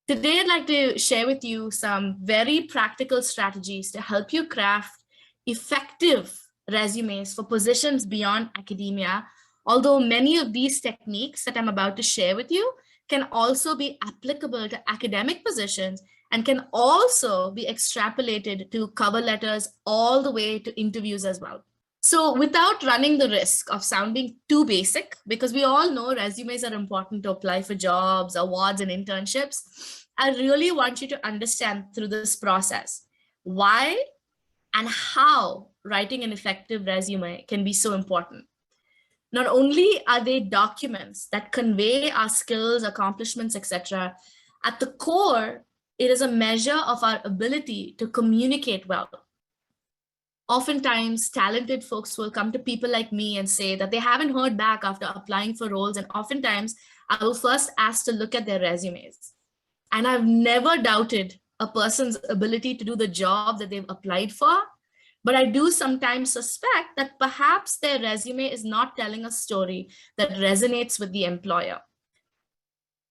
Today, I'd like to share with you some very practical strategies to help you craft effective resumes for positions beyond academia. Although many of these techniques that I'm about to share with you can also be applicable to academic positions and can also be extrapolated to cover letters all the way to interviews as well. So without running the risk of sounding too basic, because we all know resumes are important to apply for jobs, awards, and internships, I really want you to understand through this process why and how writing an effective resume can be so important. Not only are they documents that convey our skills, accomplishments, etc., at the core, it is a measure of our ability to communicate well. Oftentimes, talented folks will come to people like me and say that they haven't heard back after applying for roles. And oftentimes, I will first ask to look at their resumes. And I've never doubted a person's ability to do the job that they've applied for. But I do sometimes suspect that perhaps their resume is not telling a story that resonates with the employer.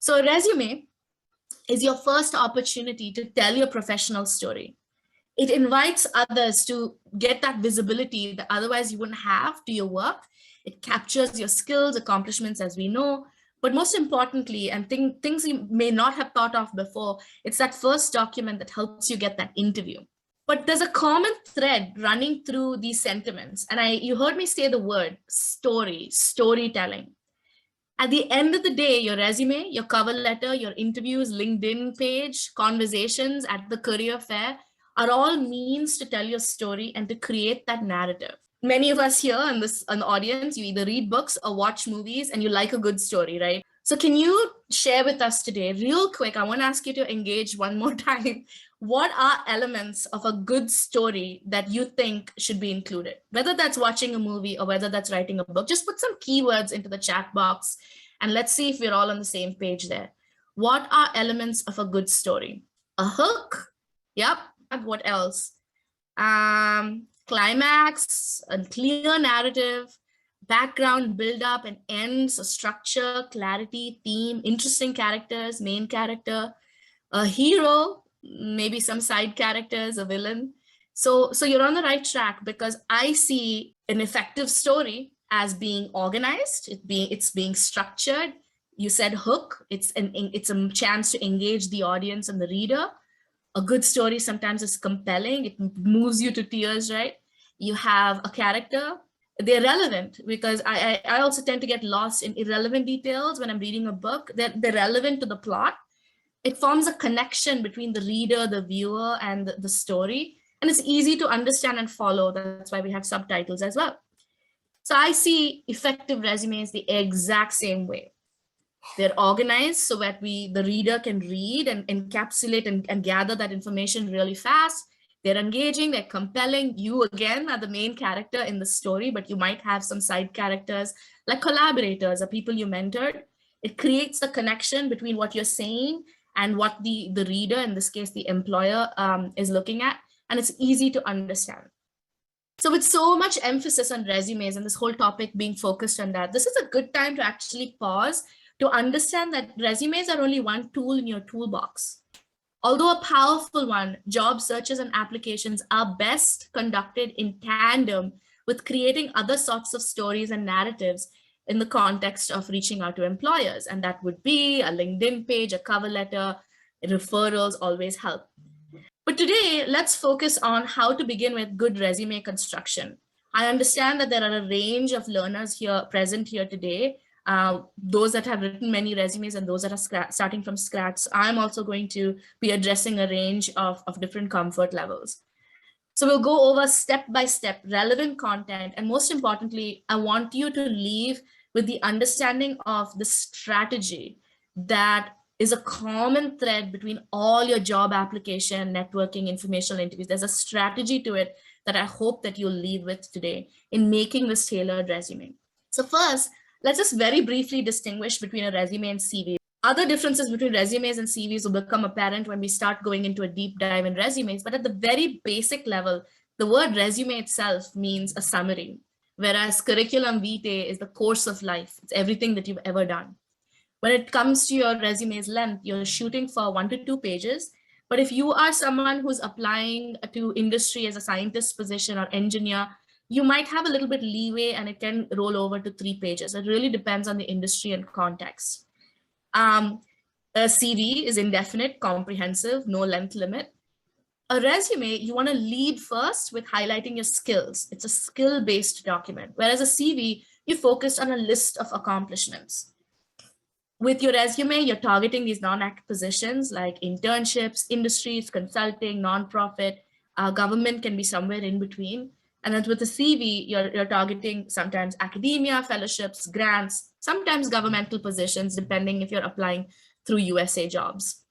So a resume is your first opportunity to tell your professional story. It invites others to get that visibility that otherwise you wouldn't have to your work. It captures your skills, accomplishments, as we know. But most importantly, and things you may not have thought of before, it's that first document that helps you get that interview. But there's a common thread running through these sentiments. And you heard me say the word story, storytelling. At the end of the day, your resume, your cover letter, your interviews, LinkedIn page, conversations at the career fair are all means to tell your story and to create that narrative. Many of us here in the audience, you either read books or watch movies and you like a good story, right? So can you share with us today, real quick, I want to ask you to engage one more time. What are elements of a good story that you think should be included? Whether that's watching a movie or whether that's writing a book, just put some keywords into the chat box and let's see if we're all on the same page there. What are elements of a good story? A hook? Yep. What else? Climax, a clear narrative, background, build up and ends, a structure, clarity, theme, interesting characters, main character, a hero, maybe some side characters, a villain. So you're on the right track, because I see an effective story as being organized, it's being structured. You said hook, it's a chance to engage the audience and the reader. A good story sometimes is compelling. It moves you to tears, right? You have a character. They're relevant, because I also tend to get lost in irrelevant details when I'm reading a book. They're relevant to the plot. It forms a connection between the reader, the viewer, and the story. And it's easy to understand and follow. That's why we have subtitles as well. So I see effective resumes the exact same way. They're organized so that the reader can read and encapsulate and gather that information really fast. They're engaging, they're compelling. You again are the main character in the story, but you might have some side characters like collaborators or people you mentored. It creates the connection between what you're saying and what the reader, in this case, the employer, is looking at. And it's easy to understand. So with so much emphasis on resumes and this whole topic being focused on that, this is a good time to actually pause to understand that resumes are only one tool in your toolbox. Although a powerful one, job searches and applications are best conducted in tandem with creating other sorts of stories and narratives in the context of reaching out to employers. And that would be a LinkedIn page, a cover letter, referrals always help. But today, let's focus on how to begin with good resume construction. I understand that there are a range of learners here present here today, those that have written many resumes and those that are starting from scratch. I'm also going to be addressing a range of different comfort levels. So we'll go over step by step relevant content. And most importantly, I want you to leave with the understanding of the strategy that is a common thread between all your job application, networking, informational interviews. There's a strategy to it that I hope that you'll leave with today in making this tailored resume. So first, let's just very briefly distinguish between a resume and CV. Other differences between resumes and CVs will become apparent when we start going into a deep dive in resumes. But at the very basic level, the word resume itself means a summary, whereas curriculum vitae is the course of life. It's everything that you've ever done. When it comes to your resume's length, you're shooting for 1 to 2 pages. But if you are someone who's applying to industry as a scientist position or engineer, you might have a little bit leeway and it can roll over to 3 pages. It really depends on the industry and context. A CV is indefinite, comprehensive, no length limit. A resume, you want to lead first with highlighting your skills. It's a skill-based document, whereas a CV, you focus on a list of accomplishments. With your resume, you're targeting these non-active positions like internships, industries, consulting, nonprofit, government can be somewhere in between. And then with the CV, you're targeting sometimes academia, fellowships, grants, sometimes governmental positions, depending if you're applying through USA jobs.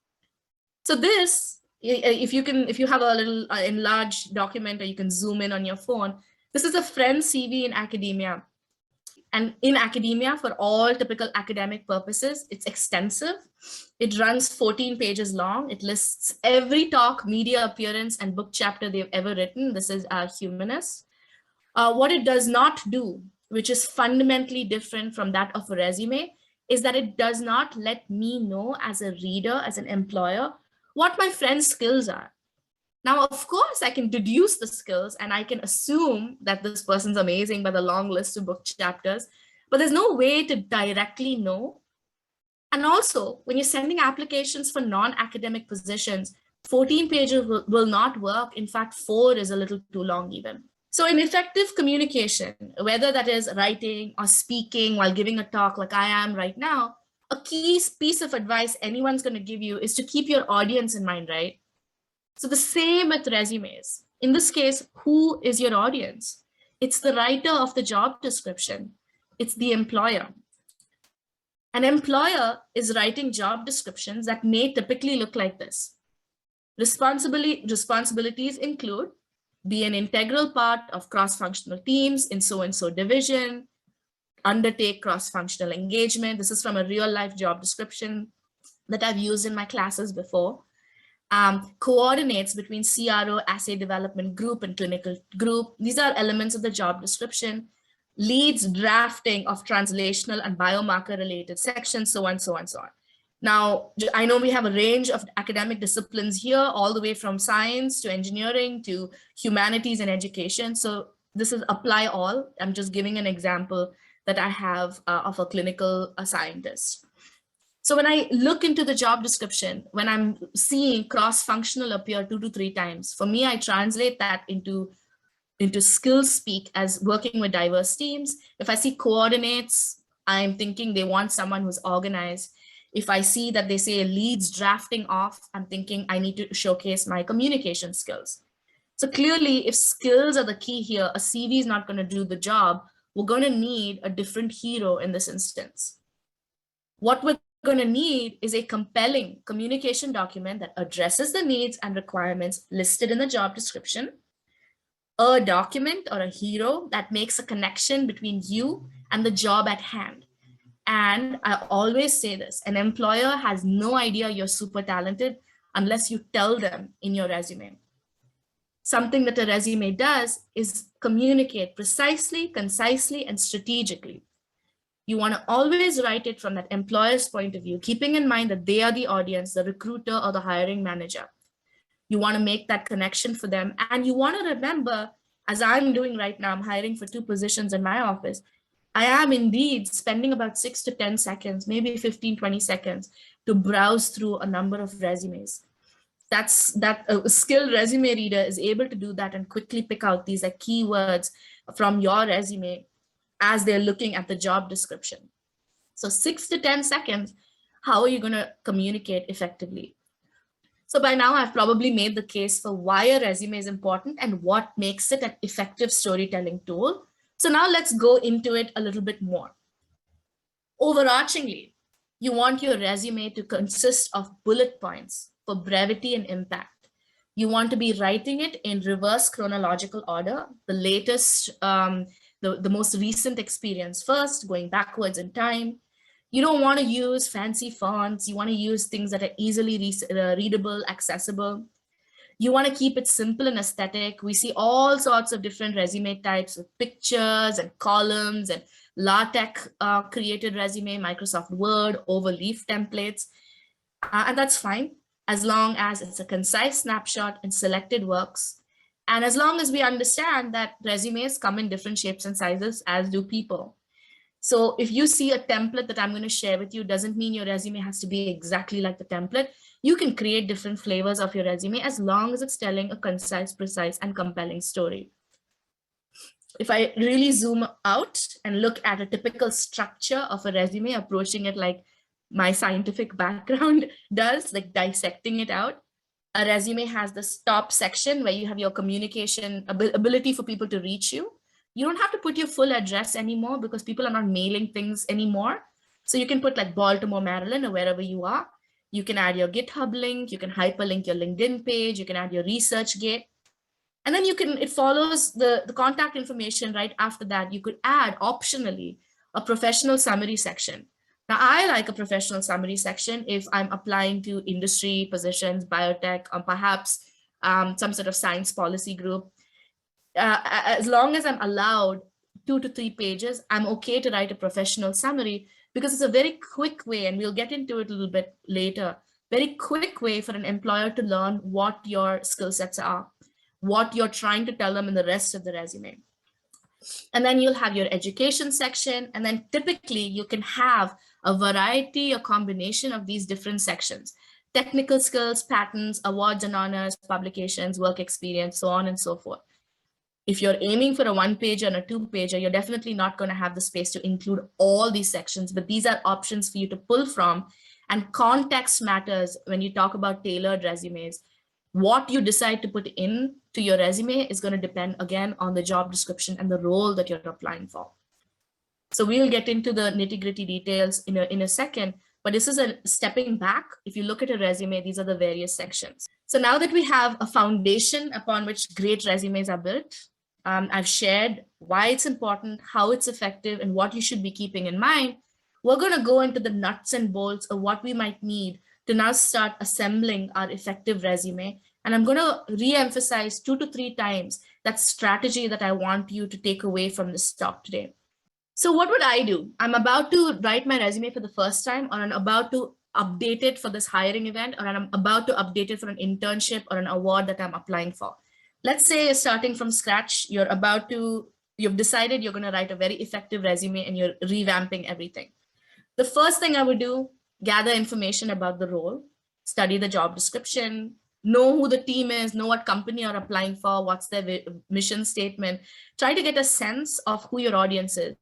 So this, if you have a little enlarged document or you can zoom in on your phone, this is a friend CV in academia. And in academia, for all typical academic purposes, it's extensive. It runs 14 pages long. It lists every talk, media appearance, and book chapter they've ever written. This is our humanist. What it does not do, which is fundamentally different from that of a resume, is that it does not let me know as a reader, as an employer, what my friend's skills are. Now, of course, I can deduce the skills and I can assume that this person's amazing by the long list of book chapters, but there's no way to directly know. And also, when you're sending applications for non-academic positions, 14 pages will not work. In fact, 4 is a little too long even. So in effective communication, whether that is writing or speaking while giving a talk like I am right now, a key piece of advice anyone's going to give you is to keep your audience in mind, right? So the same with resumes. In this case, who is your audience? It's the writer of the job description. It's the employer. An employer is writing job descriptions that may typically look like this. Responsibilities include be an integral part of cross-functional teams in so-and-so division, undertake cross-functional engagement. This is from a real-life job description that I've used in my classes before. Coordinates between CRO, assay development group, and clinical group. These are elements of the job description. Leads drafting of translational and biomarker-related sections, so on, so on, so on. Now, I know we have a range of academic disciplines here, all the way from science to engineering to humanities and education. So this is apply all. I'm just giving an example that I have of a clinical scientist. So when I look into the job description, when I'm seeing cross-functional appear 2 to 3 times, for me, I translate that into skill speak as working with diverse teams. If I see coordinates, I'm thinking they want someone who's organized. If I see that they say leads drafting off, I'm thinking I need to showcase my communication skills. So clearly, if skills are the key here, a CV is not going to do the job. We're going to need a different hero in this instance. What we're going to need is a compelling communication document that addresses the needs and requirements listed in the job description, a document or a hero that makes a connection between you and the job at hand. And I always say this, an employer has no idea you're super talented unless you tell them in your resume. Something that a resume does is communicate precisely, concisely, and strategically. You want to always write it from that employer's point of view, keeping in mind that they are the audience, the recruiter or the hiring manager. You want to make that connection for them. And you want to remember, as I'm doing right now, I'm hiring for 2 positions in my office. I am indeed spending about 6 to 10 seconds, maybe 15, 20 seconds to browse through a number of resumes. That a skilled resume reader is able to do that and quickly pick out these like keywords from your resume as they're looking at the job description. So 6 to 10 seconds, how are you going to communicate effectively? So by now I've probably made the case for why a resume is important and what makes it an effective storytelling tool. So now let's go into it a little bit more. Overarchingly, you want your resume to consist of bullet points for brevity and impact. You want to be writing it in reverse chronological order, the latest, the most recent experience first, going backwards in time. You don't want to use fancy fonts. You want to use things that are easily readable, accessible. You want to keep it simple and aesthetic. We see all sorts of different resume types with pictures and columns and LaTeX created resume, Microsoft Word, overleaf templates, and that's fine as long as it's a concise snapshot and selected works. And as long as we understand that resumes come in different shapes and sizes, as do people. So if you see a template that I'm going to share with you, doesn't mean your resume has to be exactly like the template. You can create different flavors of your resume as long as it's telling a concise, precise, and compelling story. If I really zoom out and look at a typical structure of a resume, approaching it like my scientific background does, like dissecting it out, a resume has this top section where you have your communication ability for people to reach you. You don't have to put your full address anymore because people are not mailing things anymore. So you can put like Baltimore, Maryland, or wherever you are. You can add your GitHub link. You can hyperlink your LinkedIn page. You can add your ResearchGate. And then you can, it follows the contact information right after that. You could add optionally a professional summary section. Now, I like a professional summary section if I'm applying to industry positions, biotech, or perhaps some sort of science policy group. As long as I'm allowed 2 to 3 pages, I'm okay to write a professional summary because it's a very quick way, and we'll get into it a little bit later, very quick way for an employer to learn what your skill sets are, what you're trying to tell them in the rest of the resume. And then you'll have your education section. And then typically you can have a variety, a combination of these different sections: technical skills, patents, awards and honors, publications, work experience, so on and so forth. If you're aiming for a 1-pager and a 2-pager, you're definitely not going to have the space to include all these sections, but these are options for you to pull from. And context matters when you talk about tailored resumes. What you decide to put in to your resume is going to depend again on the job description and the role that you're applying for. So we'll get into the nitty-gritty details in a second, but this is a stepping back. If you look at a resume, these are the various sections. So now that we have a foundation upon which great resumes are built, I've shared why it's important, how it's effective, and what you should be keeping in mind. We're going to go into the nuts and bolts of what we might need to now start assembling our effective resume. And I'm going to re-emphasize 2 to 3 times that strategy that I want you to take away from this talk today. So what would I do? I'm about to write my resume for the first time, or I'm about to update it for this hiring event, or I'm about to update it for an internship or an award that I'm applying for. Let's say you're starting from scratch, you've decided you're going to write a very effective resume and you're revamping everything. The first thing I would do, gather information about the role, study the job description, know who the team is, know what company you're applying for, what's their mission statement, try to get a sense of who your audience is,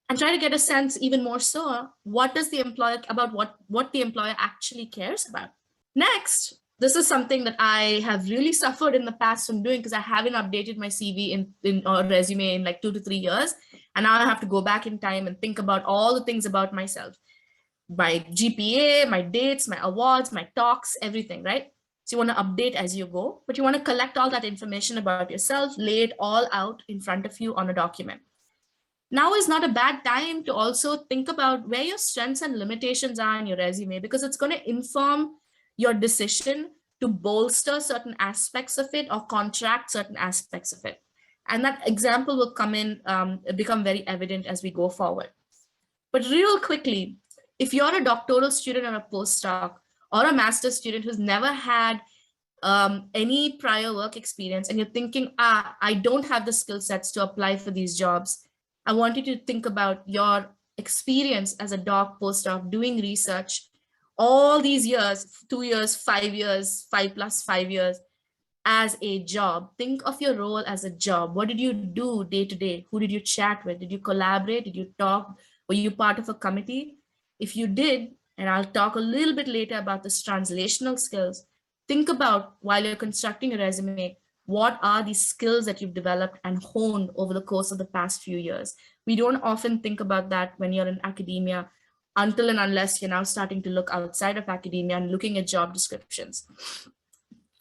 and try to get a sense even more so, what does the employer, about what the employer actually cares about. Next, this is something that I have really suffered in the past from doing because I haven't updated my CV or resume in like 2 to 3 years. And now I have to go back in time and think about all the things about myself, my GPA, my dates, my awards, my talks, everything, right? So you want to update as you go, but you want to collect all that information about yourself, lay it all out in front of you on a document. Now is not a bad time to also think about where your strengths and limitations are in your resume, because it's going to inform your decision to bolster certain aspects of it or contract certain aspects of it. And that example will become very evident as we go forward. But real quickly, if you're a doctoral student or a postdoc or a master's student who's never had any prior work experience, and you're thinking, I don't have the skill sets to apply for these jobs, I want you to think about your experience as a doc, postdoc, doing research, all these years, 2 years, 5 years, 5 years, as a job. Think of your role as a job. What did you do day to day? Who did you chat with? Did you collaborate? Did you talk? Were you part of a committee? If you did, and I'll talk a little bit later about this translational skills, think about, while you're constructing a resume, what are these skills that you've developed and honed over the course of the past few years? We don't often think about that when you're in academia, until and unless you're now starting to look outside of academia and looking at job descriptions.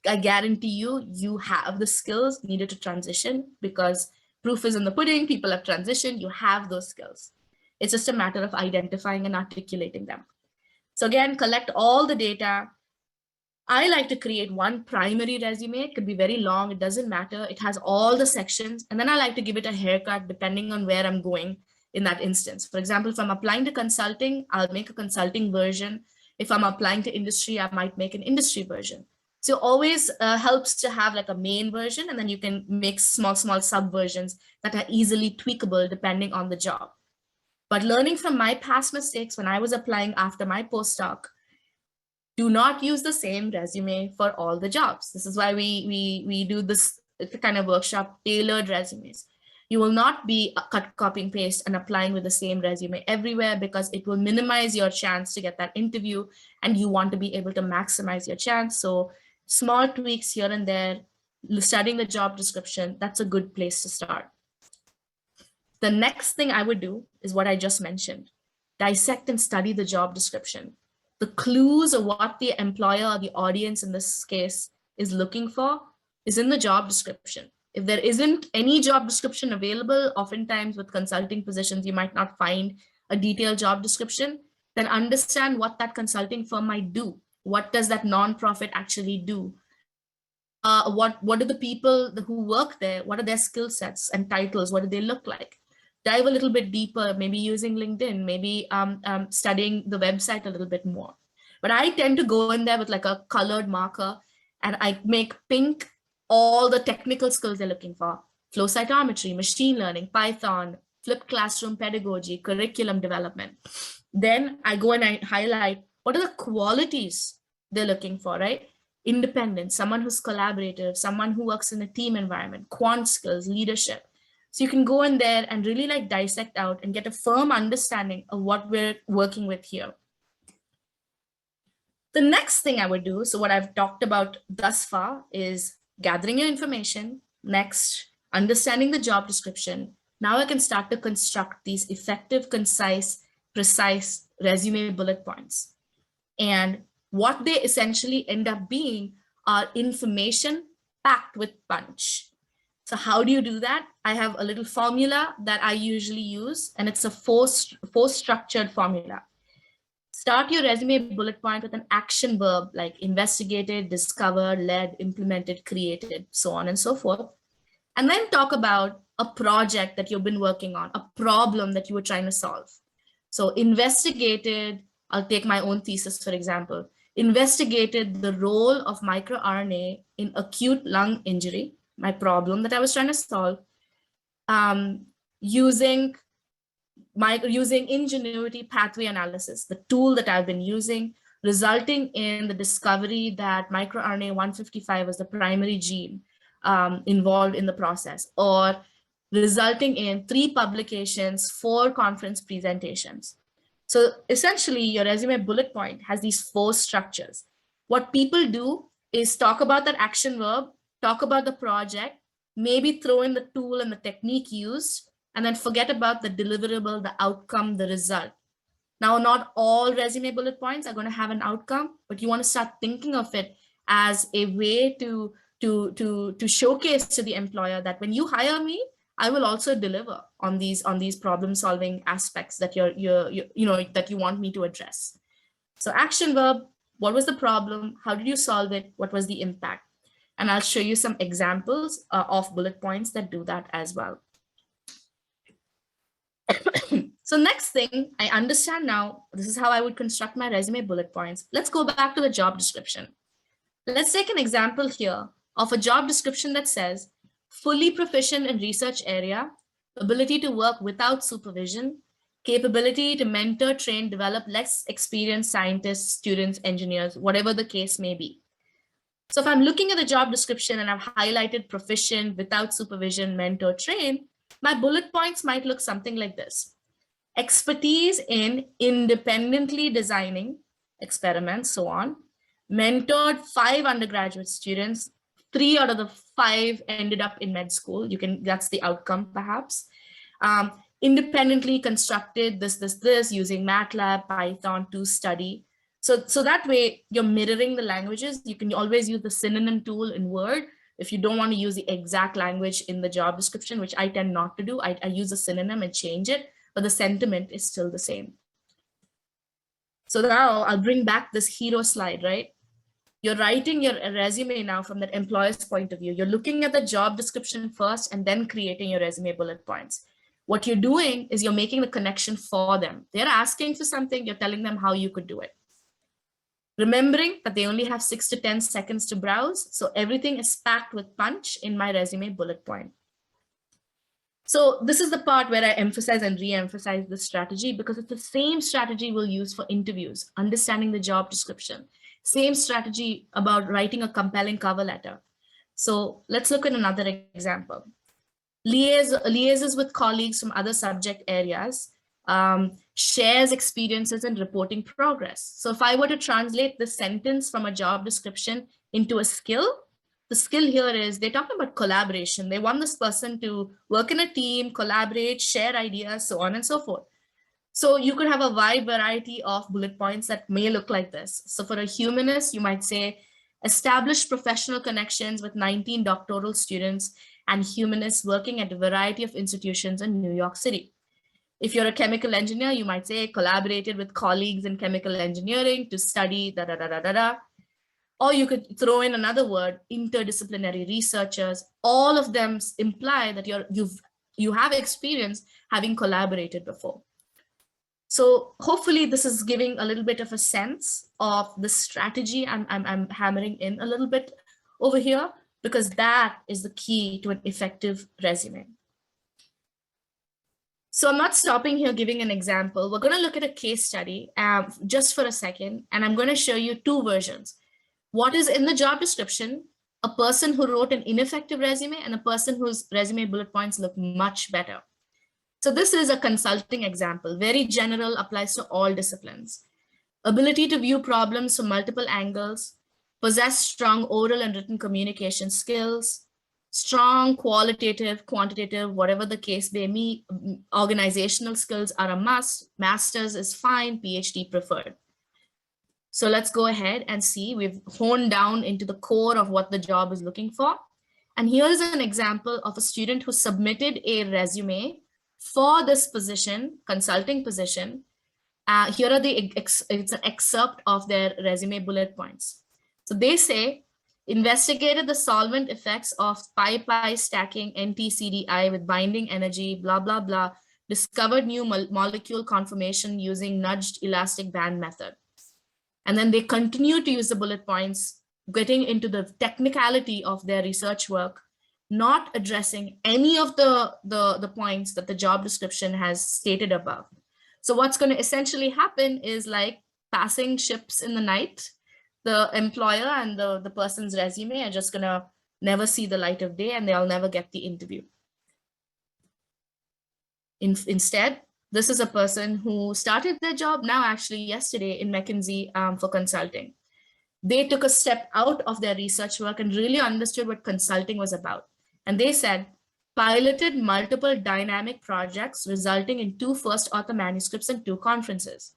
I guarantee you, you have the skills needed to transition, because proof is in the pudding. People have transitioned. You have those skills. It's just a matter of identifying and articulating them. So again, collect all the data. I like to create one primary resume. It could be very long. It doesn't matter. It has all the sections. And then I like to give it a haircut depending on where I'm going. in that instance. For example, if I'm applying to consulting, I'll make a consulting version. If I'm applying to industry, I might make an industry version. So always helps to have like a main version, and then you can make small subversions that are easily tweakable depending on the job. But learning from my past mistakes when I was applying after my postdoc, do not use the same resume for all the jobs. This is why we do this kind of workshop, tailored resumes. You will not be copying paste and applying with the same resume everywhere, because it will minimize your chance to get that interview, and you want to be able to maximize your chance. So small tweaks here and there, studying the job description, that's a good place to start. The next thing I would do is what I just mentioned, dissect and study the job description. The clues of what the employer or the audience in this case is looking for is in the job description. If there isn't any job description available, oftentimes with consulting positions, you might not find a detailed job description, then understand what that consulting firm might do. What does that nonprofit actually do? What do the people who work there, what are their skill sets and titles? What do they look like? Dive a little bit deeper, maybe using LinkedIn, maybe studying the website a little bit more. But I tend to go in there with like a colored marker, and I make pink all the technical skills they're looking for: flow cytometry, machine learning, Python, flipped classroom pedagogy, curriculum development. Then I go and I highlight what are the qualities they're looking for, right? Independence, someone who's collaborative, someone who works in a team environment, quant skills, leadership. So you can go in there and really like dissect out and get a firm understanding of what we're working with here. The next thing I would do, so what I've talked about thus far, is gathering your information. Next, understanding the job description. Now I can start to construct these effective, concise, precise resume bullet points. And what they essentially end up being are information packed with punch. So how do you do that? I have a little formula that I usually use, and it's a four structured formula. Start your resume bullet point with an action verb like investigated, discovered, led, implemented, created, so on and so forth. And then talk about a project that you've been working on, a problem that you were trying to solve. So investigated, I'll take my own thesis, for example, investigated the role of microRNA in acute lung injury, my problem that I was trying to solve, using ingenuity pathway analysis, the tool that I've been using, resulting in the discovery that microRNA 155 was the primary gene involved in the process, or resulting in 3 publications, 4 conference presentations. So essentially your resume bullet point has these 4 structures. What people do is talk about that action verb, talk about the project, maybe throw in the tool and the technique used, and then forget about the deliverable, the outcome, the result. Now, not all resume bullet points are going to have an outcome, but you want to start thinking of it as a way to showcase to the employer that when you hire me, I will also deliver on these problem-solving aspects that that you want me to address. So action verb, what was the problem? How did you solve it? What was the impact? And I'll show you some examples of bullet points that do that as well. So next thing, I understand now, this is how I would construct my resume bullet points. Let's go back to the job description. Let's take an example here of a job description that says, fully proficient in research area, ability to work without supervision, capability to mentor, train, develop less experienced scientists, students, engineers, whatever the case may be. So if I'm looking at the job description and I've highlighted proficient, without supervision, mentor, train, my bullet points might look something like this. Expertise in independently designing experiments, so on. Mentored 5 undergraduate students. 3 out of the 5 ended up in med school. That's the outcome, perhaps. Independently constructed this using MATLAB, Python to study. So that way you're mirroring the languages. You can always use the synonym tool in Word. If you don't want to use the exact language in the job description, which I tend not to do, I use a synonym and change it, but the sentiment is still the same. So now I'll bring back this hero slide, right? You're writing your resume now from that employer's point of view. You're looking at the job description first and then creating your resume bullet points. What you're doing is you're making the connection for them. They're asking for something, you're telling them how you could do it. Remembering that they only have 6 to 10 seconds to browse, so everything is packed with punch in my resume bullet point. So this is the part where I emphasize and re-emphasize the strategy, because it's the same strategy we'll use for interviews, understanding the job description, same strategy about writing a compelling cover letter. So let's look at another example. Liaises with colleagues from other subject areas, shares experiences and reporting progress. So if I were to translate this sentence from a job description into a skill, the skill here is they're talking about collaboration. They want this person to work in a team, collaborate, share ideas, so on and so forth. So you could have a wide variety of bullet points that may look like this. So for a humanist, you might say, establish professional connections with 19 doctoral students and humanists working at a variety of institutions in New York City. If you're a chemical engineer, you might say collaborated with colleagues in chemical engineering to study da da da da da da. Or you could throw in another word, interdisciplinary researchers. All of them imply that you have experience having collaborated before. So hopefully this is giving a little bit of a sense of the strategy I'm hammering in a little bit over here, because that is the key to an effective resume. So I'm not stopping here giving an example. We're going to look at a case study just for a second, and I'm going to show you two versions. What is in the job description, a person who wrote an ineffective resume and a person whose resume bullet points look much better. So this is a consulting example, very general, applies to all disciplines. Ability to view problems from multiple angles, possess strong oral and written communication skills, strong qualitative, quantitative, whatever the case may be, organizational skills are a must, master's is fine, PhD preferred. So let's go ahead and see, we've honed down into the core of what the job is looking for. And here's an example of a student who submitted a resume for this position, consulting position. Here are it's an excerpt of their resume bullet points. So they say, investigated the solvent effects of pi-pi stacking NTCDI with binding energy, blah, blah, blah, discovered new molecule conformation using nudged elastic band method. And then they continue to use the bullet points, getting into the technicality of their research work, not addressing any of the points that the job description has stated above. So what's going to essentially happen is like passing ships in the night. The employer and the person's resume are just going to never see the light of day, and they'll never get the interview. Instead, this is a person who started their job now actually yesterday in McKinsey for consulting. They took a step out of their research work and really understood what consulting was about. And they said, piloted multiple dynamic projects resulting in 2 first author manuscripts and 2 conferences.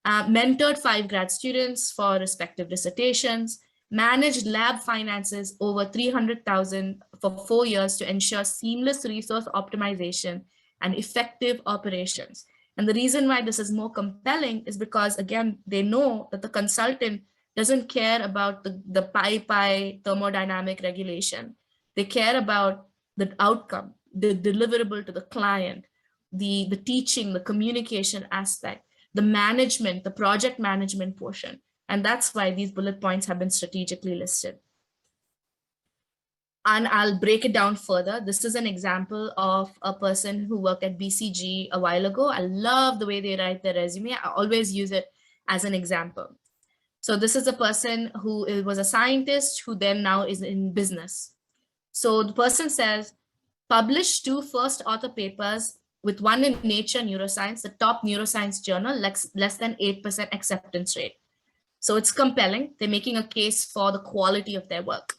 Mentored 5 grad students for respective dissertations, managed lab finances over 300,000 for 4 years to ensure seamless resource optimization and effective operations. And the reason why this is more compelling is because, again, they know that the consultant doesn't care about the pi-pi thermodynamic regulation. They care about the outcome, the deliverable to the client, the teaching, the communication aspect, the management, the project management portion. And that's why these bullet points have been strategically listed. And I'll break it down further. This is an example of a person who worked at BCG a while ago. I love the way they write their resume. I always use it as an example. So this is a person who was a scientist who then now is in business. So the person says, published 2 first author papers with 1 in Nature Neuroscience, the top neuroscience journal, less than 8% acceptance rate. So it's compelling. They're making a case for the quality of their work.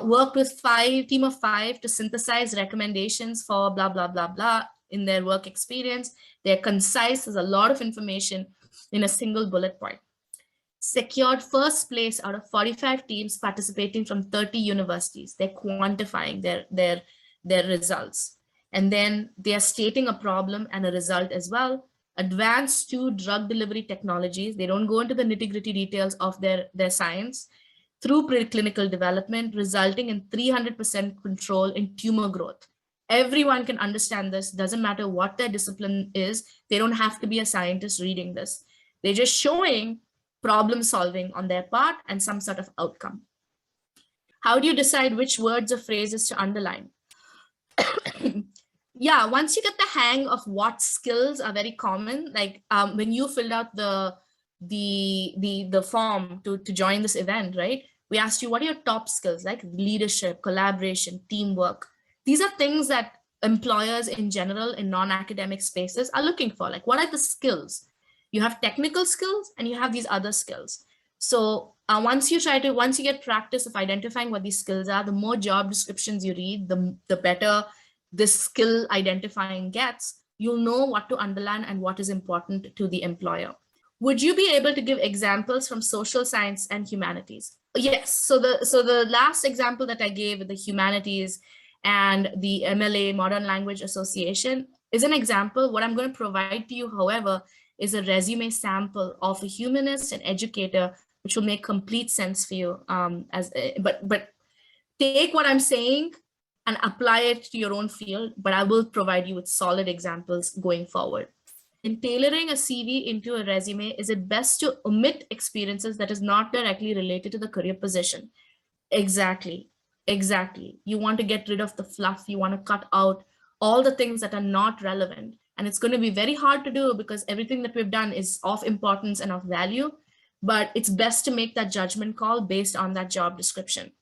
Worked with team of 5 to synthesize recommendations for blah, blah, blah, blah in their work experience. They're concise. There's a lot of information in a single bullet point. Secured first place out of 45 teams participating from 30 universities. They're quantifying their results. And then they are stating a problem and a result as well. Advanced 2 drug delivery technologies. They don't go into the nitty-gritty details of their science. Through preclinical development, resulting in 300% control in tumor growth. Everyone can understand this. Doesn't matter what their discipline is. They don't have to be a scientist reading this. They're just showing problem solving on their part and some sort of outcome. How do you decide which words or phrases to underline? Yeah, once you get the hang of what skills are very common, like when you filled out the form to join this event, right? We asked you, what are your top skills, like leadership, collaboration, teamwork? These are things that employers in general in non-academic spaces are looking for. Like, what are the skills? You have technical skills and you have these other skills. So once you get practice of identifying what these skills are, the more job descriptions you read, the better this skill identifying gets. You'll know what to underline and what is important to the employer. Would you be able to give examples from social science and humanities? Yes. So the last example that I gave with the humanities and the MLA, Modern Language Association, is an example. What I'm going to provide to you, however, is a resume sample of a humanist and educator, which will make complete sense for you. But take what I'm saying and apply it to your own field, but I will provide you with solid examples going forward. In tailoring a CV into a resume, is it best to omit experiences that is not directly related to the career position? Exactly. You want to get rid of the fluff. You want to cut out all the things that are not relevant. And it's going to be very hard to do because everything that we've done is of importance and of value, but it's best to make that judgment call based on that job description.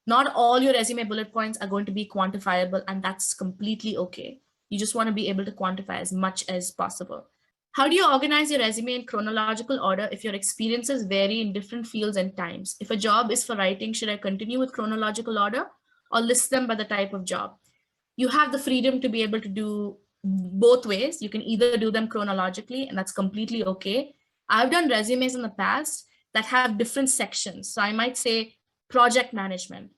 Not all your resume bullet points are going to be quantifiable, and that's completely okay. You just want to be able to quantify as much as possible. How do you organize your resume in chronological order if your experiences vary in different fields and times? If a job is for writing, should I continue with chronological order or list them by the type of job? You have the freedom to be able to do both ways. You can either do them chronologically, and that's completely okay. I've done resumes in the past that have different sections. So I might say project management,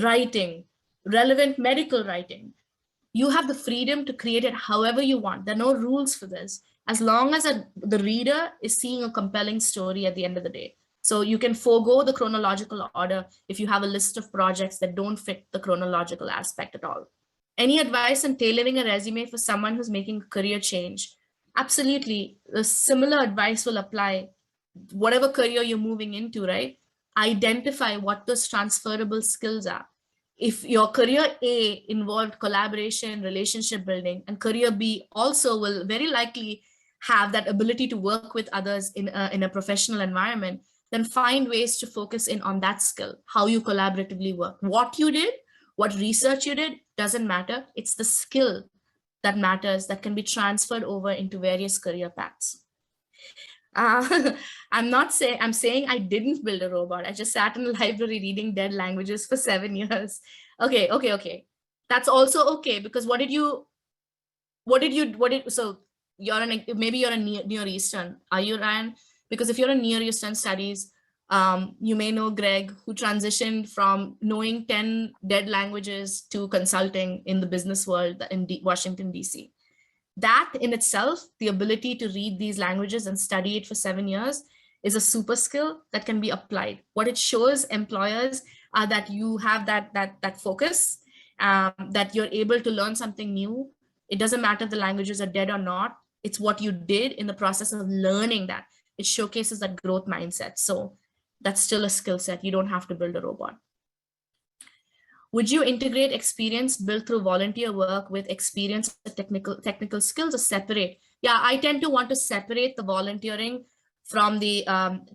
writing, relevant medical writing. You have the freedom to create it however you want. There are no rules for this, as long as the reader is seeing a compelling story at the end of the day. So you can forego the chronological order if you have a list of projects that don't fit the chronological aspect at all. Any advice on tailoring a resume for someone who's making a career change? Absolutely. The similar advice will apply whatever career you're moving into, right? Identify what those transferable skills are. If your career A involved collaboration, relationship building, and career B also will very likely have that ability to work with others in a professional environment, then find ways to focus in on that skill, how you collaboratively work. What you did, what research you did, doesn't matter. It's the skill that matters that can be transferred over into various career paths. I'm saying I didn't build a robot. I just sat in a library reading dead languages for 7 years. Okay. That's also okay, because so maybe you're a Near Eastern. Are you, Ryan? Because if you're a Near Eastern studies, you may know Greg, who transitioned from knowing 10 dead languages to consulting in the business world in Washington, DC. That in itself, the ability to read these languages and study it for 7 years, is a super skill that can be applied. What it shows employers are that you have that focus, that you're able to learn something new. It doesn't matter if the languages are dead or not. It's what you did in the process of learning that. It showcases that growth mindset. So that's still a skill set. You don't have to build a robot. Would you integrate experience built through volunteer work with experience technical skills, or separate? Yeah, I tend to want to separate the volunteering from the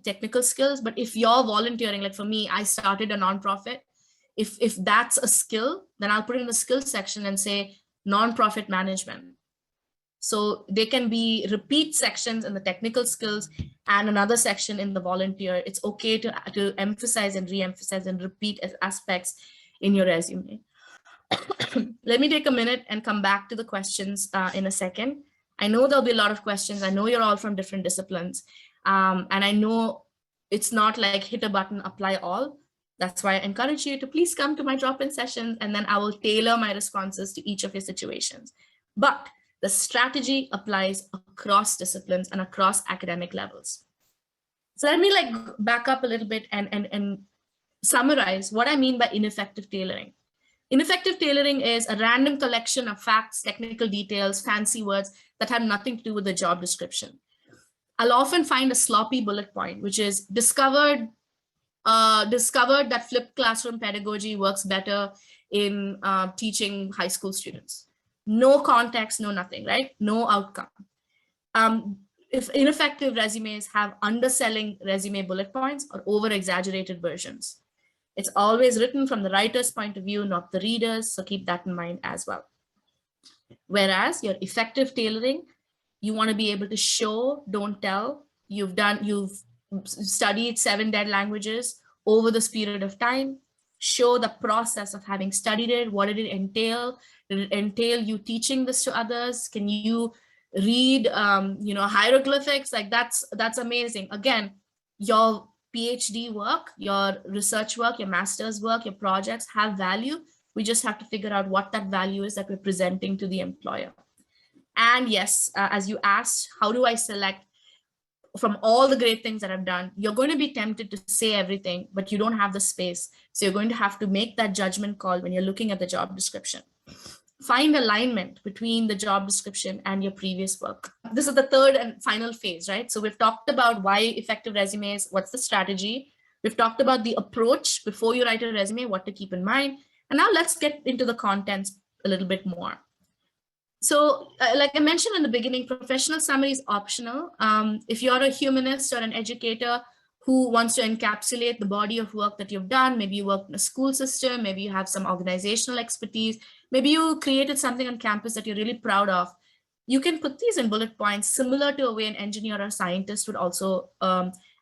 technical skills. But if you're volunteering, like for me, I started a nonprofit. If that's a skill, then I'll put it in the skills section and say nonprofit management. So they can be repeat sections in the technical skills and another section in the volunteer. It's okay to emphasize and re-emphasize and repeat aspects in your resume. Let me take a minute and come back to the questions in a second. I know there'll be a lot of questions. I know you're all from different disciplines. And I know it's not like hit a button, apply all. That's why I encourage you to please come to my drop-in sessions, and then I will tailor my responses to each of your situations. But the strategy applies across disciplines and across academic levels. So let me back up a little bit and summarize what I mean by ineffective tailoring. Ineffective tailoring is a random collection of facts, technical details, fancy words that have nothing to do with the job description. I'll often find a sloppy bullet point, which is discovered that flipped classroom pedagogy works better in teaching high school students. No context, no nothing, right? No outcome. If ineffective resumes have underselling resume bullet points or over-exaggerated versions. It's always written from the writer's point of view, not the reader's, so keep that in mind as well. Whereas your effective tailoring, you want to be able to show, don't tell. You've studied 7 dead languages over this period of time. Show the process of having studied it. What did it entail? Did it entail you teaching this to others? Can you read hieroglyphics? Like that's amazing. Again, your PhD work, your research work, your master's work, your projects have value. We just have to figure out what that value is that we're presenting to the employer. And yes, as you asked, how do I select from all the great things that I've done? You're going to be tempted to say everything, but you don't have the space. So you're going to have to make that judgment call when you're looking at the job description. Find alignment between the job description and your previous work. This is the third and final phase, right? So we've talked about why effective resumes, what's the strategy? We've talked about the approach before you write a resume, what to keep in mind. And now let's get into the contents a little bit more. So like I mentioned in the beginning, professional summary is optional. If you're a humanist or an educator who wants to encapsulate the body of work that you've done, maybe you work in a school system, maybe you have some organizational expertise, maybe you created something on campus that you're really proud of, you can put these in bullet points similar to a way an engineer or scientist would also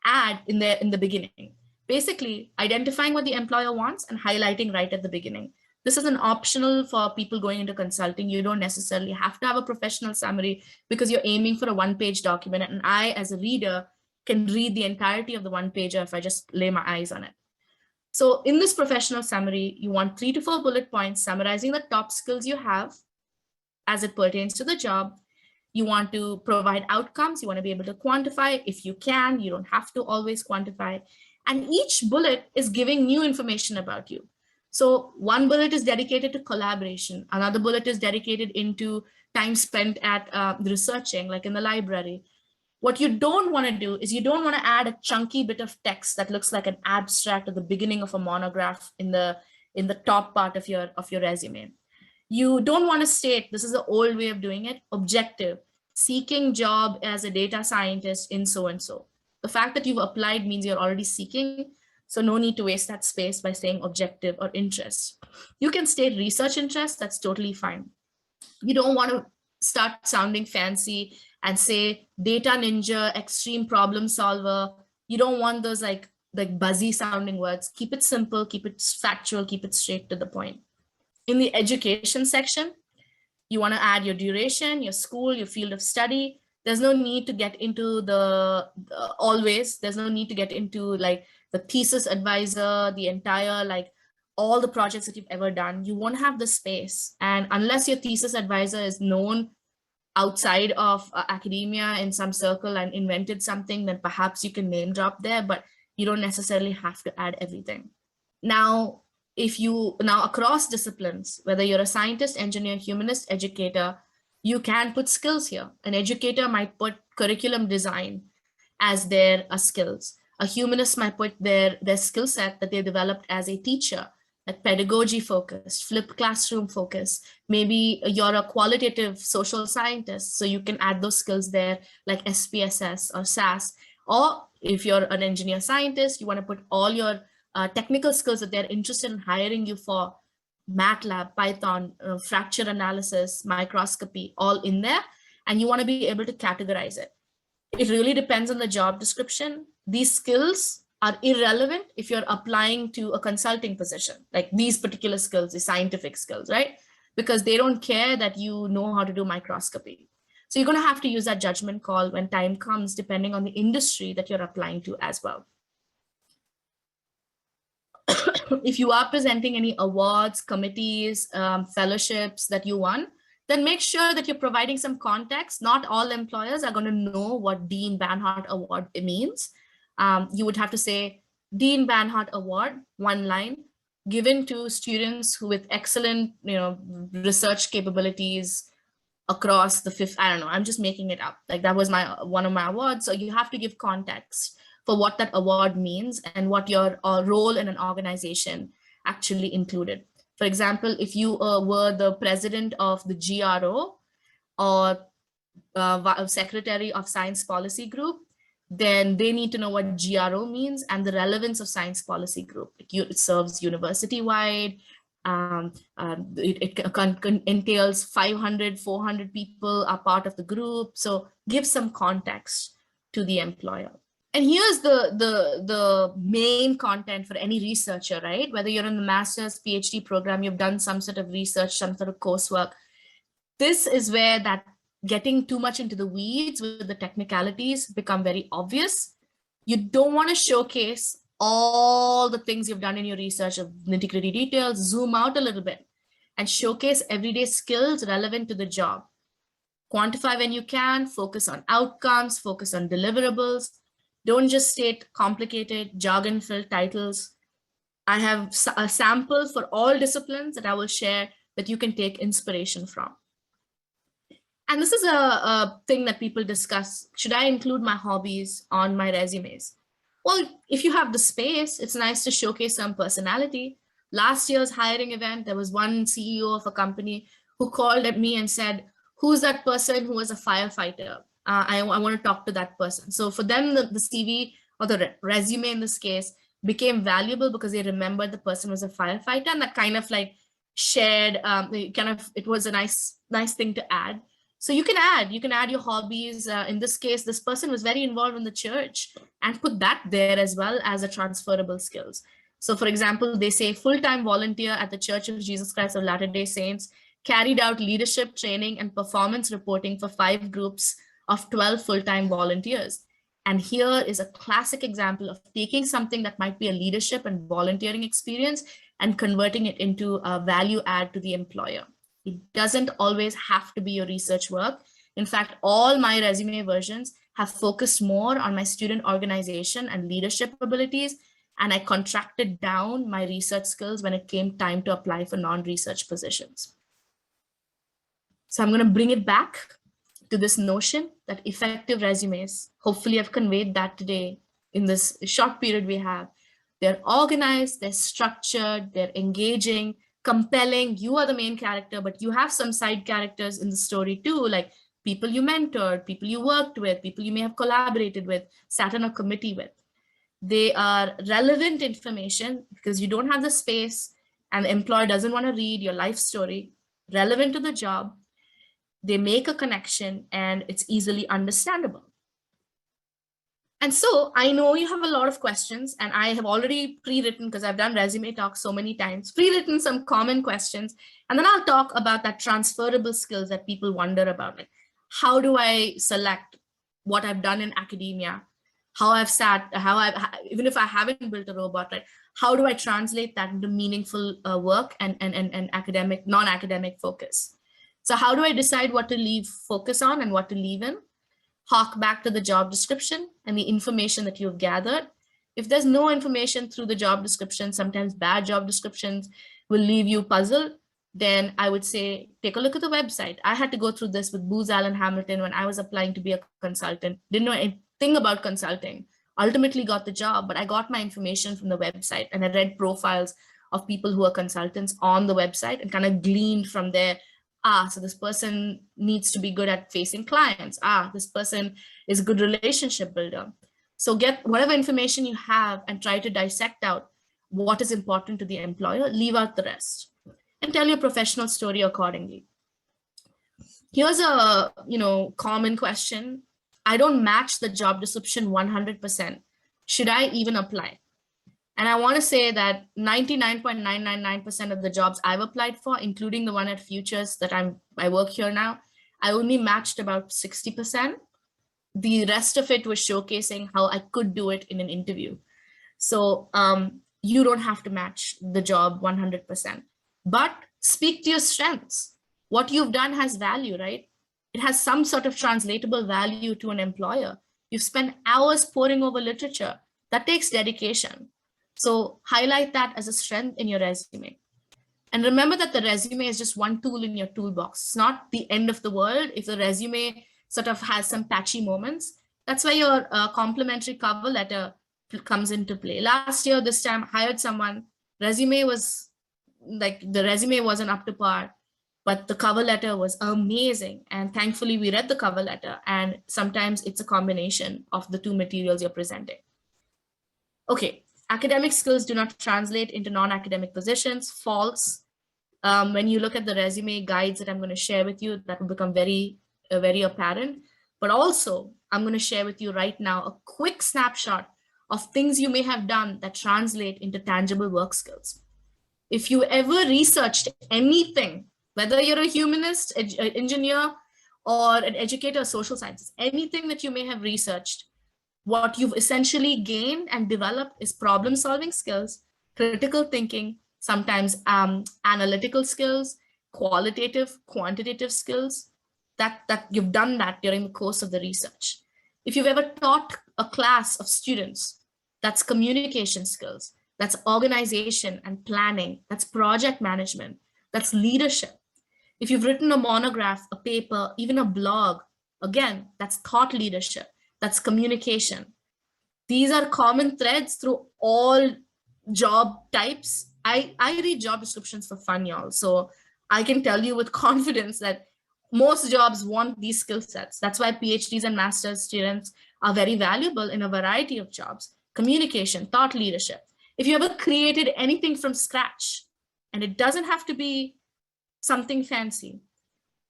add in the beginning. Basically, identifying what the employer wants and highlighting right at the beginning. This is an optional for people going into consulting. You don't necessarily have to have a professional summary because you're aiming for a one-page document. And I, as a reader, can read the entirety of the one pager if I just lay my eyes on it. So in this professional summary, you want 3 to 4 bullet points summarizing the top skills you have as it pertains to the job. You want to provide outcomes. You want to be able to quantify if you can. You don't have to always quantify. And each bullet is giving new information about you. So one bullet is dedicated to collaboration. Another bullet is dedicated into time spent at researching, like in the library. What you don't want to do is you don't want to add a chunky bit of text that looks like an abstract at the beginning of a monograph in the top part of your resume. You don't want to state, this is the old way of doing it, objective, seeking job as a data scientist in so-and-so. The fact that you've applied means you're already seeking, so no need to waste that space by saying objective or interest. You can state research interest, that's totally fine. You don't want to start sounding fancy and say data ninja, extreme problem solver. You don't want those like buzzy sounding words. Keep it simple, keep it factual, keep it straight to the point. In the education section, you want to add your duration, your school, your field of study. There's no need to get into there's no need to get into like the thesis advisor, the entire, like all the projects that you've ever done. You won't have the space. And unless your thesis advisor is known outside of academia in some circle and invented something, then perhaps you can name drop there, but you don't necessarily have to add everything. Now, across disciplines, whether you're a scientist, engineer, humanist, educator, you can put skills here. An educator might put curriculum design as their skills. A humanist might put their skill set that they developed as a teacher, like pedagogy focused, flipped classroom focus. Maybe you're a qualitative social scientist, so you can add those skills there, like SPSS or SAS. Or if you're an engineer scientist, you want to put all your technical skills that they're interested in hiring you for, MATLAB, Python, fracture analysis, microscopy, all in there. And you want to be able to categorize it. It really depends on the job description. These skills are irrelevant if you're applying to a consulting position, like these particular skills, the scientific skills, right? Because they don't care that you know how to do microscopy. So you're going to have to use that judgment call when time comes, depending on the industry that you're applying to as well. If you are presenting any awards, committees, fellowships that you won, then make sure that you're providing some context. Not all employers are going to know what Dean Banhart Award means. You would have to say, Dean Banhart Award, one line, given to students who with excellent, research capabilities across the fifth, I don't know, I'm just making it up. Like that was one of my awards. So you have to give context for what that award means and what your role in an organization actually included. For example, if you were the president of the GRO or secretary of science policy group, then they need to know what GRO means and the relevance of science policy group. It serves university-wide. It entails 500, 400 people are part of the group. So give some context to the employer. And here's the main content for any researcher, right? Whether you're in the master's, PhD program, you've done some sort of research, some sort of coursework. This is where that getting too much into the weeds with the technicalities become very obvious. You don't want to showcase all the things you've done in your research of nitty-gritty details. Zoom out a little bit and showcase everyday skills relevant to the job. Quantify when you can, focus on outcomes, focus on deliverables. Don't just state complicated jargon-filled titles. I have a sample for all disciplines that I will share that you can take inspiration from. And this is a thing that people discuss. Should I include my hobbies on my resumes? Well, if you have the space, it's nice to showcase some personality. Last year's hiring event, there was one CEO of a company who called at me and said, who's that person who was a firefighter? I want to talk to that person. So for them, the CV or the resume in this case became valuable because they remembered the person was a firefighter, and that kind of like shared, it was a nice thing to add. So you can add your hobbies. In this case, this person was very involved in the church, and put that there as well as a transferable skills. So for example, they say full-time volunteer at the Church of Jesus Christ of Latter-day Saints, carried out leadership training and performance reporting for 5 groups of 12 full-time volunteers. And here is a classic example of taking something that might be a leadership and volunteering experience and converting it into a value add to the employer. It doesn't always have to be your research work. In fact, all my resume versions have focused more on my student organization and leadership abilities, and I contracted down my research skills when it came time to apply for non-research positions. So I'm going to bring it back to this notion that effective resumes, hopefully I've conveyed that today in this short period we have. They're organized, they're structured, they're engaging, compelling. You are the main character, but you have some side characters in the story too, like people you mentored, people you worked with, people you may have collaborated with, sat on a committee with. They are relevant information because you don't have the space and the employer doesn't want to read your life story, relevant to the job. They make a connection and it's easily understandable. And so I know you have a lot of questions, and I have already pre-written, because I've done resume talks so many times, pre-written some common questions. And then I'll talk about that transferable skills that people wonder about. Like, how do I select what I've done in academia? How I've sat, even if I haven't built a robot, right? How do I translate that into meaningful work and academic, non-academic focus? So how do I decide what to leave focus on and what to leave in? Hark back to the job description and the information that you've gathered. If there's no information through the job description, sometimes bad job descriptions will leave you puzzled, then I would say, take a look at the website. I had to go through this with Booz Allen Hamilton when I was applying to be a consultant. Didn't know anything about consulting. Ultimately got the job, but I got my information from the website, and I read profiles of people who are consultants on the website and kind of gleaned from there. So this person needs to be good at facing clients. This person is a good relationship builder. So get whatever information you have and try to dissect out what is important to the employer, leave out the rest, and tell your professional story accordingly. Here's a common question. I don't match the job description 100%. Should I even apply? And I want to say that 99.999% of the jobs I've applied for, including the one at Futures that I work here now, I only matched about 60%. The rest of it was showcasing how I could do it in an interview. So you don't have to match the job 100%, but speak to your strengths. What you've done has value, right? It has some sort of translatable value to an employer. You've spent hours poring over literature. That takes dedication. So highlight that as a strength in your resume. And remember that the resume is just one tool in your toolbox. It's not the end of the world if the resume sort of has some patchy moments. That's why your complimentary cover letter comes into play. Last year, this time, I hired someone, resume was like, the resume wasn't up to par, but the cover letter was amazing. And thankfully, we read the cover letter, and sometimes it's a combination of the two materials you're presenting. Okay, academic skills do not translate into non-academic positions. False. When you look at the resume guides that I'm going to share with you, that will become very apparent. But also, I'm going to share with you right now a quick snapshot of things you may have done that translate into tangible work skills. If you ever researched anything, whether you're a humanist, engineer, or an educator of social sciences, anything that you may have researched, what you've essentially gained and developed is problem-solving skills, critical thinking, sometimes analytical skills, qualitative, quantitative skills, that you've done that during the course of the research. If you've ever taught a class of students, that's communication skills, that's organization and planning, that's project management, that's leadership. If you've written a monograph, a paper, even a blog, again, that's thought leadership, that's communication. These are common threads through all job types. I read job descriptions for fun, y'all. So I can tell you with confidence that most jobs want these skill sets. That's why PhDs and master's students are very valuable in a variety of jobs. Communication, thought leadership. If you ever created anything from scratch, and it doesn't have to be something fancy,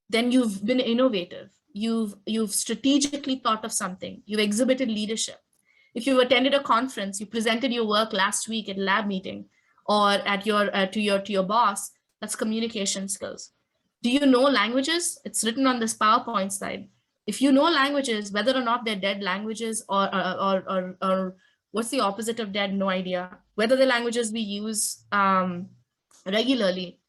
then you've been innovative. You've strategically thought of something. You've exhibited leadership. If you attended a conference, you presented your work last week at a lab meeting or at your to your boss, that's communication skills. Do you know languages? It's written on this PowerPoint slide. If you know languages, whether or not they're dead languages or what's the opposite of dead, no idea. Whether the languages we use regularly,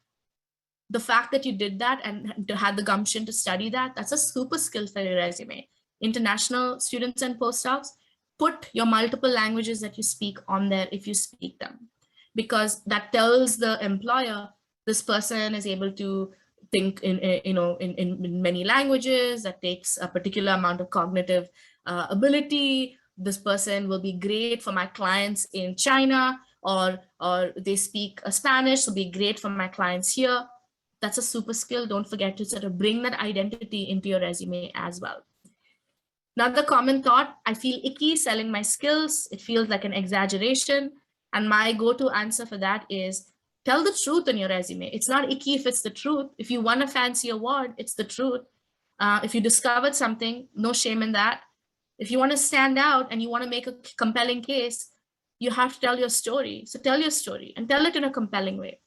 the fact that you did that and had the gumption to study that, that's a super skill for your resume. International students and postdocs, put your multiple languages that you speak on there if you speak them, because that tells the employer this person is able to think in many languages, that takes a particular amount of cognitive ability. This person will be great for my clients in China, or they speak Spanish, so be great for my clients here. That's a super skill. Don't forget to sort of bring that identity into your resume as well. Another common thought, I feel icky selling my skills. It feels like an exaggeration. And my go-to answer for that is tell the truth in your resume. It's not icky if it's the truth. If you won a fancy award, it's the truth. If you discovered something, no shame in that. If you want to stand out and you want to make a compelling case, you have to tell your story. So tell your story and tell it in a compelling way.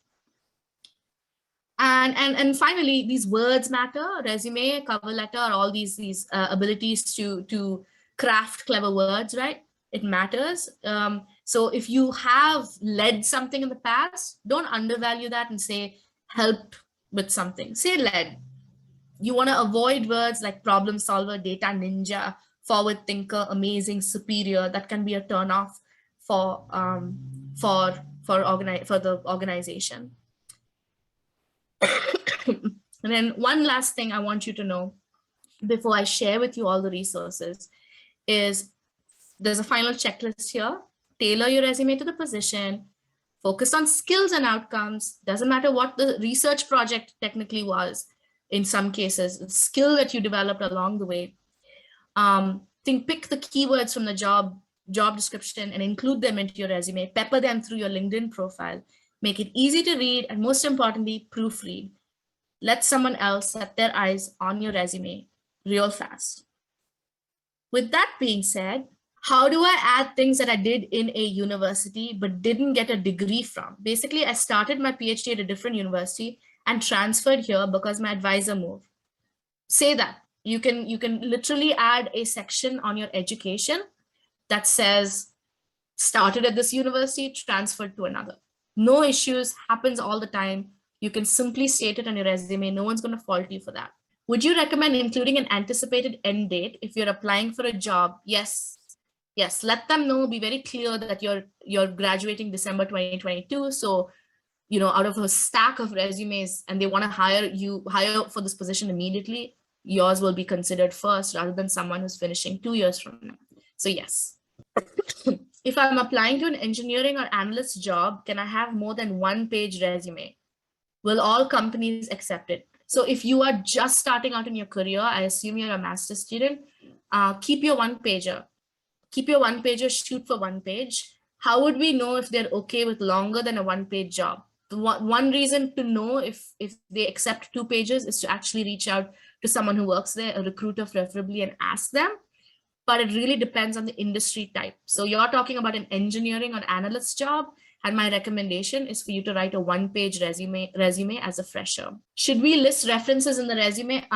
And finally, these words matter. Resume, cover letter, all these abilities to craft clever words, right? It matters. So if you have led something in the past, don't undervalue that and say helped with something. Say led. You want to avoid words like problem solver, data ninja, forward thinker, amazing, superior. That can be a turn off for the organization. And then one last thing I want you to know before I share with you all the resources is there's a final checklist here. Tailor your resume to the position, focus on skills and outcomes. Doesn't matter what the research project technically was. In some cases, the skill that you developed along the way. Pick the keywords from the job description and include them into your resume. Pepper them through your LinkedIn profile. Make it easy to read, and most importantly, proofread. Let someone else set their eyes on your resume real fast. With that being said, how do I add things that I did in a university but didn't get a degree from? Basically, I started my PhD at a different university and transferred here because my advisor moved. Say that. You can literally add a section on your education that says started at this university, transferred to another. No issues, happens all the time. You can simply state it on your resume. No one's going to fault you for that. Would you recommend including an anticipated end date if you're applying for a job? Yes, Yes, let them know, be very clear that you're graduating December 2022. So, out of a stack of resumes and they want to hire for this position immediately, yours will be considered first rather than someone who's finishing 2 years from now. So yes. If I'm applying to an engineering or analyst job, can I have more than 1-page resume? Will all companies accept it? So if you are just starting out in your career, I assume you're a master's student, keep your 1-pager. Keep your 1-pager, shoot for 1 page. How would we know if they're okay with longer than a 1-page job? One reason to know if they accept 2 pages is to actually reach out to someone who works there, a recruiter preferably, and ask them. But it really depends on the industry type. So you're talking about an engineering or analyst job, and my recommendation is for you to write a 1-page resume as a fresher. Should we list references in the resume?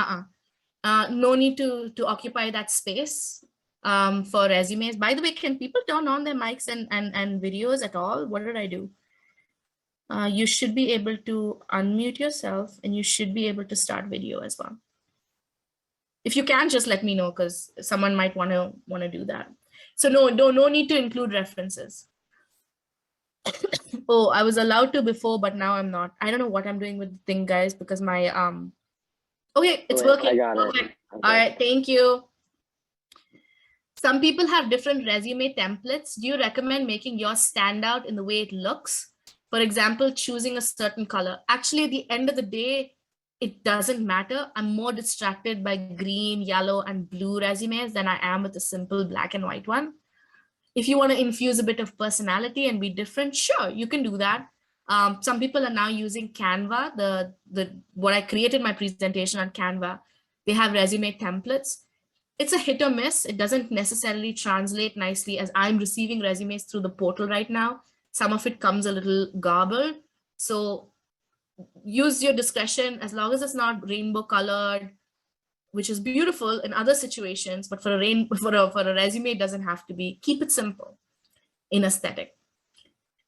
No need to occupy that space for resumes. By the way, can people turn on their mics and videos at all? What did I do? You should be able to unmute yourself and you should be able to start video as well. If you can, just let me know because someone might want to do that. So no need to include references. Oh, I was allowed to before, but now I'm not. I don't know what I'm doing with the thing, guys, because my okay, it's working. I got it. Okay. All right, thank you. Some people have different resume templates. Do you recommend making yours stand out in the way it looks? For example, choosing a certain color. Actually, at the end of the day, it doesn't matter. I'm more distracted by green, yellow, and blue resumes than I am with a simple black and white one. If you want to infuse a bit of personality and be different, sure, you can do that. Some people are now using Canva. What I created my presentation on Canva, they have resume templates. It's a hit or miss. It doesn't necessarily translate nicely as I'm receiving resumes through the portal right now. Some of it comes a little garbled. So use your discretion as long as it's not rainbow colored, which is beautiful in other situations, but for a resume, it doesn't have to be. Keep it simple in aesthetic.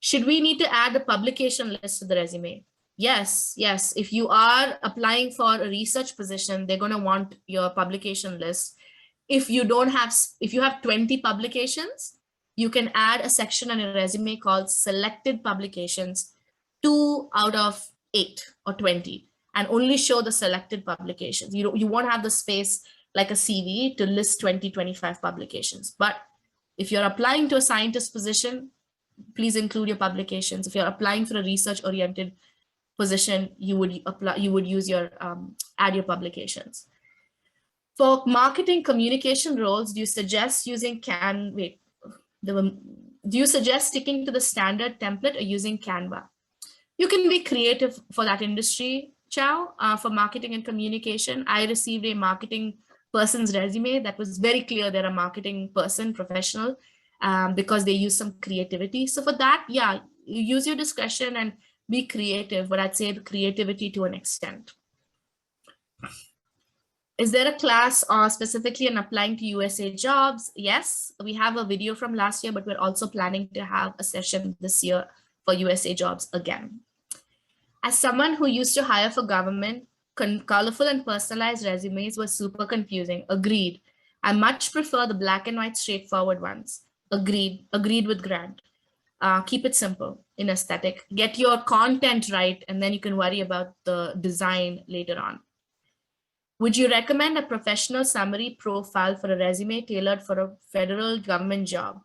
Should we need to add the publication list to the resume? Yes. If you are applying for a research position, they're going to want your publication list. If you have 20 publications, you can add a section on your resume called selected publications, 2 out of 8 or 20, and only show the selected publications. You won't have the space like a CV to list 20, 25 publications. But if you're applying to a scientist position, please include your publications. If you're applying for a research-oriented position, you would add your publications. For marketing communication roles, do you suggest sticking to the standard template or using Canva? You can be creative for that industry, Chow. For marketing and communication, I received a marketing person's resume that was very clear they're a marketing person, professional, because they use some creativity. So for that, yeah, you use your discretion and be creative, but I'd say the creativity to an extent. Is there a class specifically on applying to USA jobs? Yes, we have a video from last year, but we're also planning to have a session this year for USA jobs again. As someone who used to hire for government, colorful and personalized resumes were super confusing. Agreed. I much prefer the black and white straightforward ones. Agreed with Grant. Keep it simple in aesthetic. Get your content right, and then you can worry about the design later on. Would you recommend a professional summary profile for a resume tailored for a federal government job?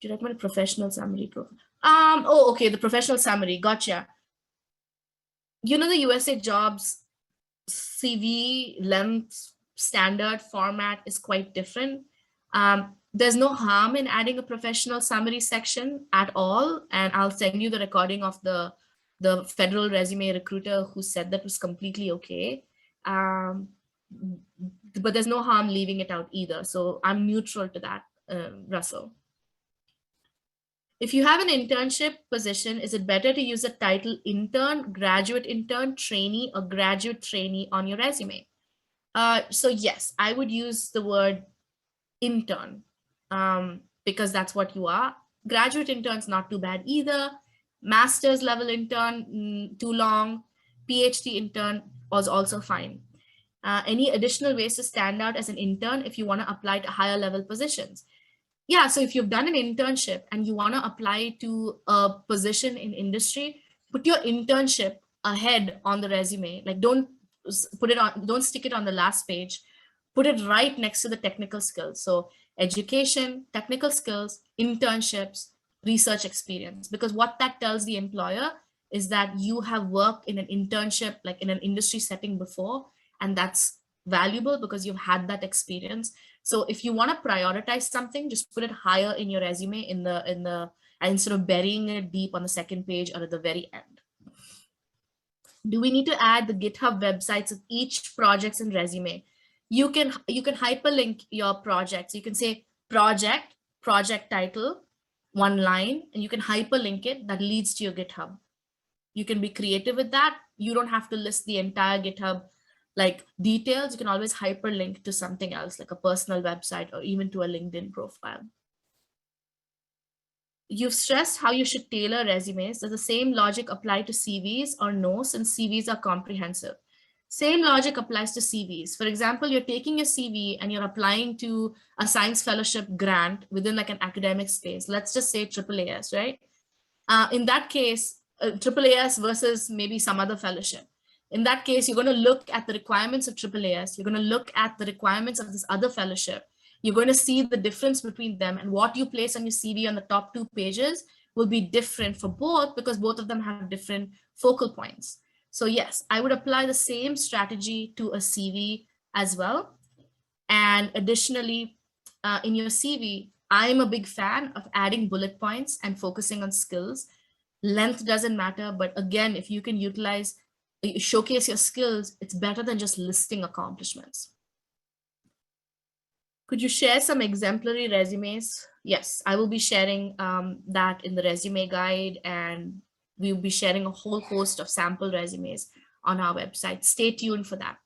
Do you recommend a professional summary profile? Oh, okay, the professional summary, gotcha. The USA jobs CV length standard format is quite different. There's no harm in adding a professional summary section at all. And I'll send you the recording of the federal resume recruiter who said that was completely okay. But there's no harm leaving it out either. So I'm neutral to that, Russell. If you have an internship position, is it better to use the title intern, graduate intern, trainee, or graduate trainee on your resume? So yes, I would use the word intern because that's what you are. Graduate intern's not too bad either. Master's level intern, too long. PhD intern was also fine. Any additional ways to stand out as an intern if you want to apply to higher level positions? Yeah, so if you've done an internship and you want to apply to a position in industry, put your internship ahead on the resume. Like don't stick it on the last page. Put it right next to the technical skills. So education, technical skills, internships, research experience. Because what that tells the employer is that you have worked in an internship, like in an industry setting before, and that's valuable because you've had that experience. So if you want to prioritize something, just put it higher in your resume instead of burying it deep on the second page or at the very end. Do we need to add the GitHub websites of each projects and resume? You can hyperlink your projects. You can say project title, one line, and you can hyperlink it that leads to your GitHub. You can be creative with that. You don't have to list the entire GitHub like details. You can always hyperlink to something else, like a personal website or even to a LinkedIn profile. You've stressed how you should tailor resumes. Does the same logic apply to CVs or no, since CVs are comprehensive? Same logic applies to CVs. For example, you're taking your CV and you're applying to a science fellowship grant within like an academic space. Let's just say AAAS, right? In that case, AAAS versus maybe some other fellowship. In that case, you're going to look at the requirements of AAAS. You're going to look at the requirements of this other fellowship. You're going to see the difference between them, and what you place on your CV on the top 2 pages will be different for both because both of them have different focal points. So yes, I would apply the same strategy to a CV as well. And additionally, in your CV, I'm a big fan of adding bullet points and focusing on skills. Length doesn't matter, but again, if you can showcase your skills, it's better than just listing accomplishments. Could you share some exemplary resumes? Yes, I will be sharing that in the resume guide, and we'll be sharing a whole host of sample resumes on our website. Stay tuned for that.